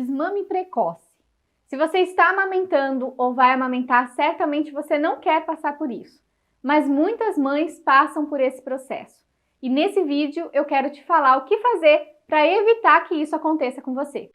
desmame precoce. Se você está amamentando ou vai amamentar, certamente você não quer passar por isso. Mas muitas mães passam por esse processo. E nesse vídeo eu quero te falar o que fazer para evitar que isso aconteça com você.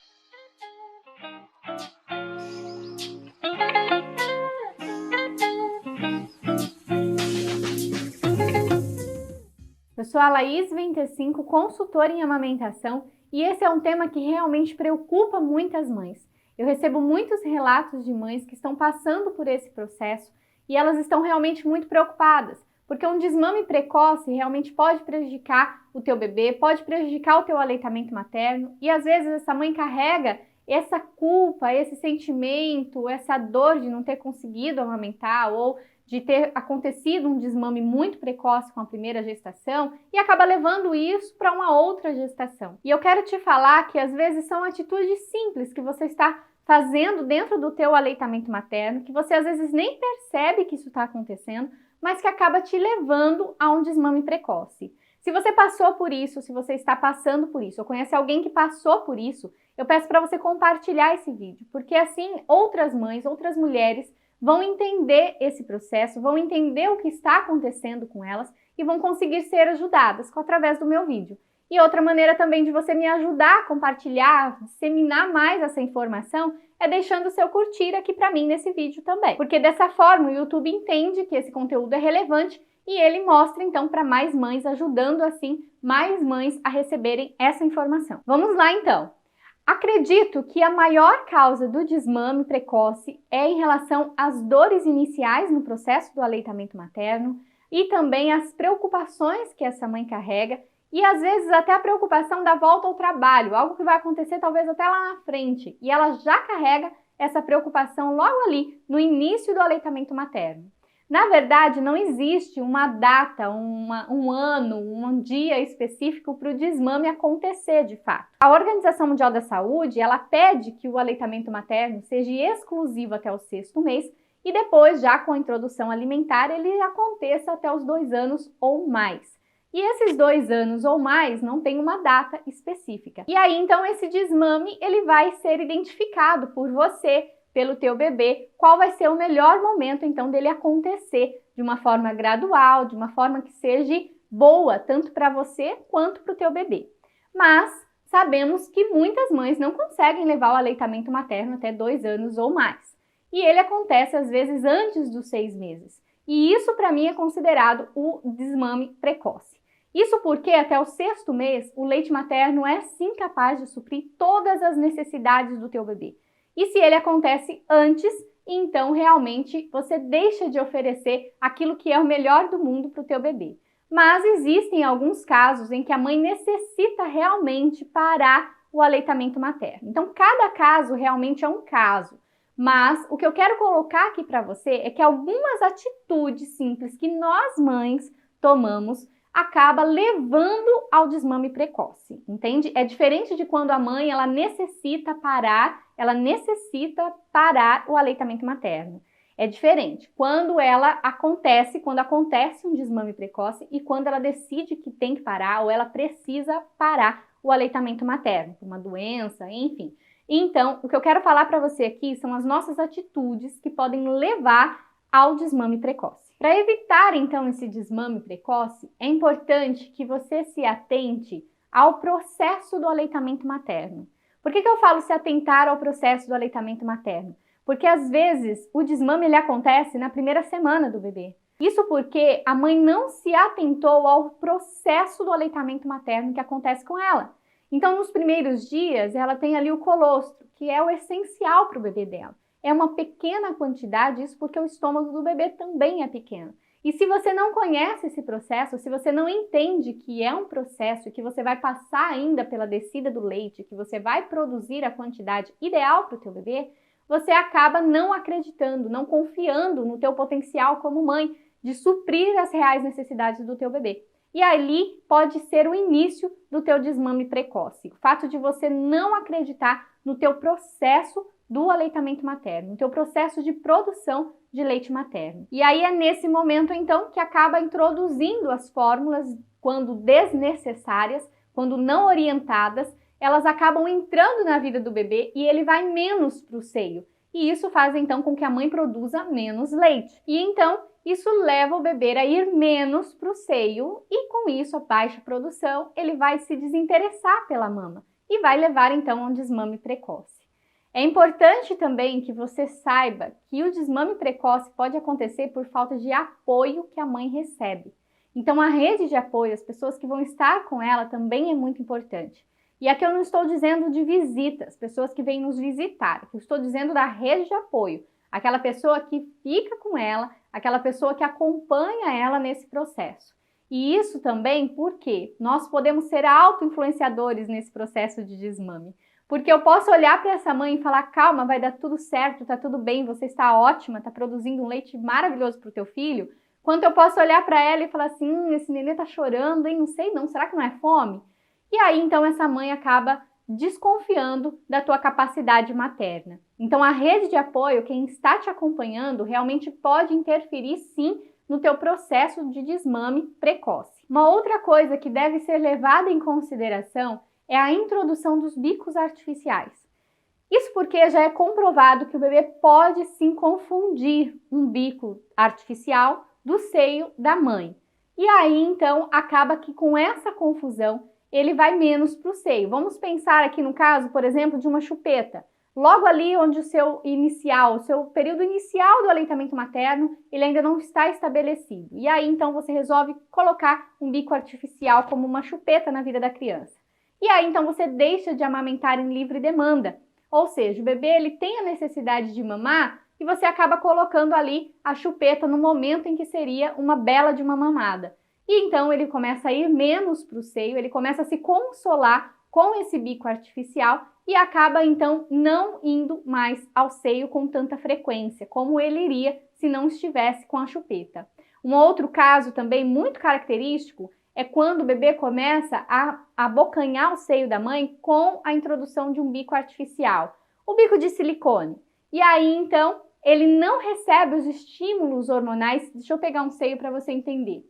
Eu sou a Laís 25, consultora em amamentação, e esse é um tema que realmente preocupa muitas mães. Eu recebo muitos relatos de mães que estão passando por esse processo e elas estão realmente muito preocupadas, porque um desmame precoce realmente pode prejudicar o teu bebê, pode prejudicar o teu aleitamento materno, e às vezes essa mãe carrega essa culpa, esse sentimento, essa dor de não ter conseguido amamentar ou de ter acontecido um desmame muito precoce com a primeira gestação e acaba levando isso para uma outra gestação. E eu quero te falar que às vezes são atitudes simples que você está fazendo dentro do teu aleitamento materno, que você às vezes nem percebe que isso está acontecendo, mas que acaba te levando a um desmame precoce. Se você passou por isso, se você está passando por isso, ou conhece alguém que passou por isso, eu peço para você compartilhar esse vídeo, porque assim outras mães, outras mulheres vão entender esse processo, vão entender o que está acontecendo com elas e vão conseguir ser ajudadas através do meu vídeo. E outra maneira também de você me ajudar a compartilhar, disseminar mais essa informação, é deixando o seu curtir aqui para mim nesse vídeo também. Porque dessa forma o YouTube entende que esse conteúdo é relevante e ele mostra então para mais mães, ajudando assim mais mães a receberem essa informação. Vamos lá então! Acredito que a maior causa do desmame precoce é em relação às dores iniciais no processo do aleitamento materno e também as preocupações que essa mãe carrega e às vezes até a preocupação da volta ao trabalho, algo que vai acontecer talvez até lá na frente, e ela já carrega essa preocupação logo ali no início do aleitamento materno. Na verdade, não existe uma data, um ano, um dia específico para o desmame acontecer de fato. A Organização Mundial da Saúde, ela pede que o aleitamento materno seja exclusivo até o 6º mês e depois, já com a introdução alimentar, ele aconteça até os 2 anos ou mais. E esses 2 anos ou mais não tem uma data específica. E aí, então, esse desmame ele vai ser identificado por você, pelo teu bebê, qual vai ser o melhor momento então dele acontecer de uma forma gradual, de uma forma que seja boa, tanto para você quanto para o teu bebê. Mas sabemos que muitas mães não conseguem levar o aleitamento materno até 2 anos ou mais. E ele acontece às vezes antes dos 6 meses. E isso para mim é considerado o desmame precoce. Isso porque até o 6º mês o leite materno é sim capaz de suprir todas as necessidades do teu bebê. E se ele acontece antes, então realmente você deixa de oferecer aquilo que é o melhor do mundo para o teu bebê. Mas existem alguns casos em que a mãe necessita realmente parar o aleitamento materno. Então cada caso realmente é um caso. Mas o que eu quero colocar aqui para você é que algumas atitudes simples que nós mães tomamos acaba levando ao desmame precoce, entende? É diferente de quando a mãe ela necessita parar o aleitamento materno. É diferente quando acontece um desmame precoce e quando ela decide que tem que parar ou ela precisa parar o aleitamento materno, por uma doença, enfim. Então, o que eu quero falar para você aqui são as nossas atitudes que podem levar ao desmame precoce. Para evitar, então, esse desmame precoce, é importante que você se atente ao processo do aleitamento materno. Por que eu falo se atentar ao processo do aleitamento materno? Porque, às vezes, o desmame ele acontece na primeira semana do bebê. Isso porque a mãe não se atentou ao processo do aleitamento materno que acontece com ela. Então, nos primeiros dias, ela tem ali o colostro, que é o essencial para o bebê dela. É uma pequena quantidade, isso porque o estômago do bebê também é pequeno. E se você não conhece esse processo, se você não entende que é um processo, que você vai passar ainda pela descida do leite, que você vai produzir a quantidade ideal para o teu bebê, você acaba não acreditando, não confiando no teu potencial como mãe de suprir as reais necessidades do teu bebê. E ali pode ser o início do teu desmame precoce. O fato de você não acreditar no teu processo do aleitamento materno, no teu processo de produção de leite materno. E aí é nesse momento, então, que acaba introduzindo as fórmulas, quando desnecessárias, quando não orientadas, elas acabam entrando na vida do bebê e ele vai menos para o seio. E isso faz então com que a mãe produza menos leite. E então isso leva o bebê a ir menos para o seio e com isso a baixa produção ele vai se desinteressar pela mama e vai levar então a um desmame precoce. É importante também que você saiba que o desmame precoce pode acontecer por falta de apoio que a mãe recebe. Então a rede de apoio, as pessoas que vão estar com ela também é muito importante. E aqui eu não estou dizendo de visitas, pessoas que vêm nos visitar, eu estou dizendo da rede de apoio, aquela pessoa que fica com ela, aquela pessoa que acompanha ela nesse processo. E isso também porque nós podemos ser auto-influenciadores nesse processo de desmame. Porque eu posso olhar para essa mãe e falar, calma, vai dar tudo certo, tá tudo bem, você está ótima, tá produzindo um leite maravilhoso para o teu filho. Quanto eu posso olhar para ela e falar assim, esse nenê tá chorando, hein, não sei não, será que não é fome? E aí então essa mãe acaba desconfiando da tua capacidade materna. Então a rede de apoio, quem está te acompanhando, realmente pode interferir sim no teu processo de desmame precoce. Uma outra coisa que deve ser levada em consideração é a introdução dos bicos artificiais. Isso porque já é comprovado que o bebê pode sim confundir um bico artificial do seio da mãe. E aí então acaba que com essa confusão ele vai menos para o seio. Vamos pensar aqui no caso, por exemplo, de uma chupeta. Logo ali onde o seu período inicial do aleitamento materno, ele ainda não está estabelecido. E aí então você resolve colocar um bico artificial como uma chupeta na vida da criança. E aí então você deixa de amamentar em livre demanda. Ou seja, o bebê ele tem a necessidade de mamar e você acaba colocando ali a chupeta no momento em que seria uma bela de uma mamada. E então ele começa a ir menos para o seio, ele começa a se consolar com esse bico artificial e acaba então não indo mais ao seio com tanta frequência, como ele iria se não estivesse com a chupeta. Um outro caso também muito característico é quando o bebê começa a abocanhar o seio da mãe com a introdução de um bico artificial, o bico de silicone. E aí então ele não recebe os estímulos hormonais. Deixa eu pegar um seio para você entender.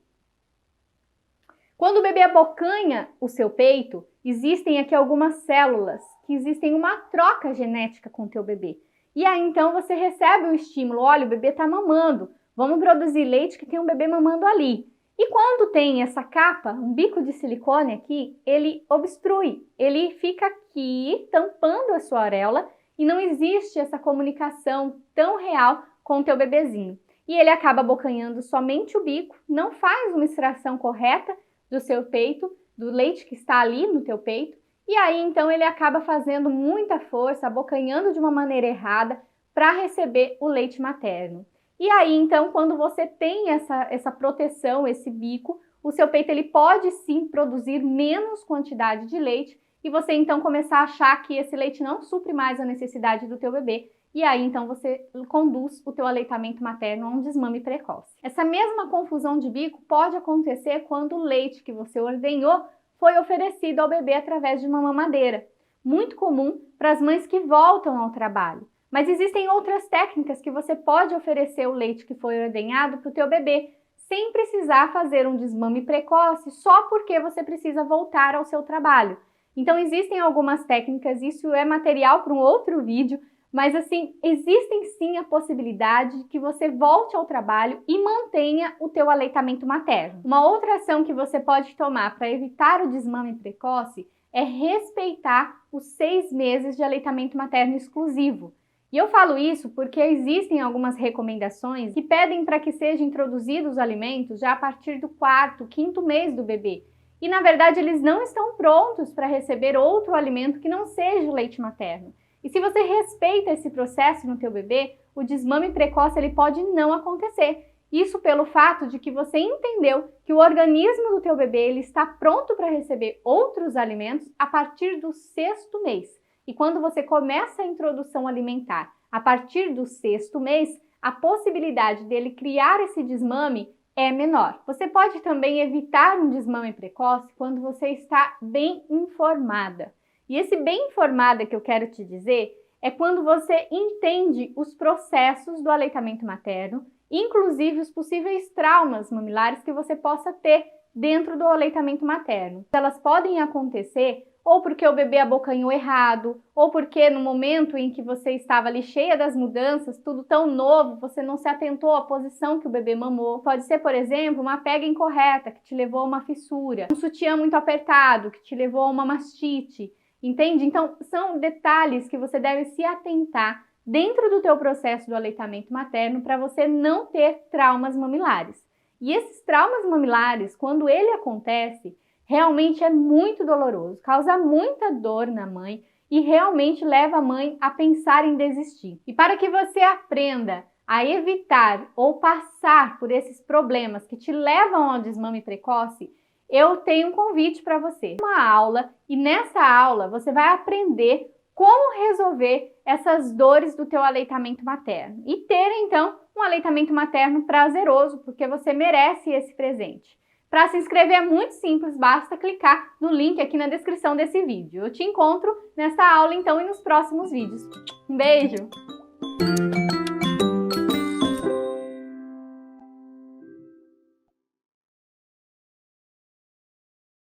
Quando o bebê abocanha o seu peito, existem aqui algumas células que existem uma troca genética com o teu bebê. E aí então você recebe o estímulo, olha, o bebê está mamando, vamos produzir leite que tem um bebê mamando ali. E quando tem essa capa, um bico de silicone aqui, ele obstrui, ele fica aqui tampando a sua areola e não existe essa comunicação tão real com o teu bebezinho. E ele acaba abocanhando somente o bico, não faz uma extração correta do seu peito, do leite que está ali no teu peito, e aí então ele acaba fazendo muita força, abocanhando de uma maneira errada para receber o leite materno. E aí então quando você tem essa proteção, esse bico, o seu peito ele pode sim produzir menos quantidade de leite e você então começar a achar que esse leite não supre mais a necessidade do teu bebê. E aí, então, você conduz o teu aleitamento materno a um desmame precoce. Essa mesma confusão de bico pode acontecer quando o leite que você ordenhou foi oferecido ao bebê através de uma mamadeira. Muito comum para as mães que voltam ao trabalho. Mas existem outras técnicas que você pode oferecer o leite que foi ordenhado para o teu bebê, sem precisar fazer um desmame precoce, só porque você precisa voltar ao seu trabalho. Então, existem algumas técnicas, isso é material para um outro vídeo, mas assim, existem sim a possibilidade de que você volte ao trabalho e mantenha o teu aleitamento materno. Uma outra ação que você pode tomar para evitar o desmame precoce é respeitar os 6 meses de aleitamento materno exclusivo. E eu falo isso porque existem algumas recomendações que pedem para que sejam introduzidos os alimentos já a partir do 4º, 5º mês do bebê. E na verdade eles não estão prontos para receber outro alimento que não seja o leite materno. E se você respeita esse processo no teu bebê, o desmame precoce ele pode não acontecer. Isso pelo fato de que você entendeu que o organismo do teu bebê ele está pronto para receber outros alimentos a partir do 6º mês. E quando você começa a introdução alimentar a partir do 6º mês, a possibilidade dele criar esse desmame é menor. Você pode também evitar um desmame precoce quando você está bem informada. E esse bem informada que eu quero te dizer é quando você entende os processos do aleitamento materno, inclusive os possíveis traumas mamilares que você possa ter dentro do aleitamento materno. Elas podem acontecer ou porque o bebê abocanhou errado, ou porque no momento em que você estava ali cheia das mudanças, tudo tão novo, você não se atentou à posição que o bebê mamou. Pode ser, por exemplo, uma pega incorreta que te levou a uma fissura, um sutiã muito apertado que te levou a uma mastite, entende? Então, são detalhes que você deve se atentar dentro do teu processo do aleitamento materno para você não ter traumas mamilares. E esses traumas mamilares, quando ele acontece, realmente é muito doloroso, causa muita dor na mãe e realmente leva a mãe a pensar em desistir. E para que você aprenda a evitar ou passar por esses problemas que te levam ao desmame precoce, eu tenho um convite para você. Uma aula, e nessa aula você vai aprender como resolver essas dores do teu aleitamento materno e ter então um aleitamento materno prazeroso, porque você merece esse presente. Para se inscrever é muito simples, basta clicar no link aqui na descrição desse vídeo. Eu te encontro nessa aula então e nos próximos vídeos. Um beijo!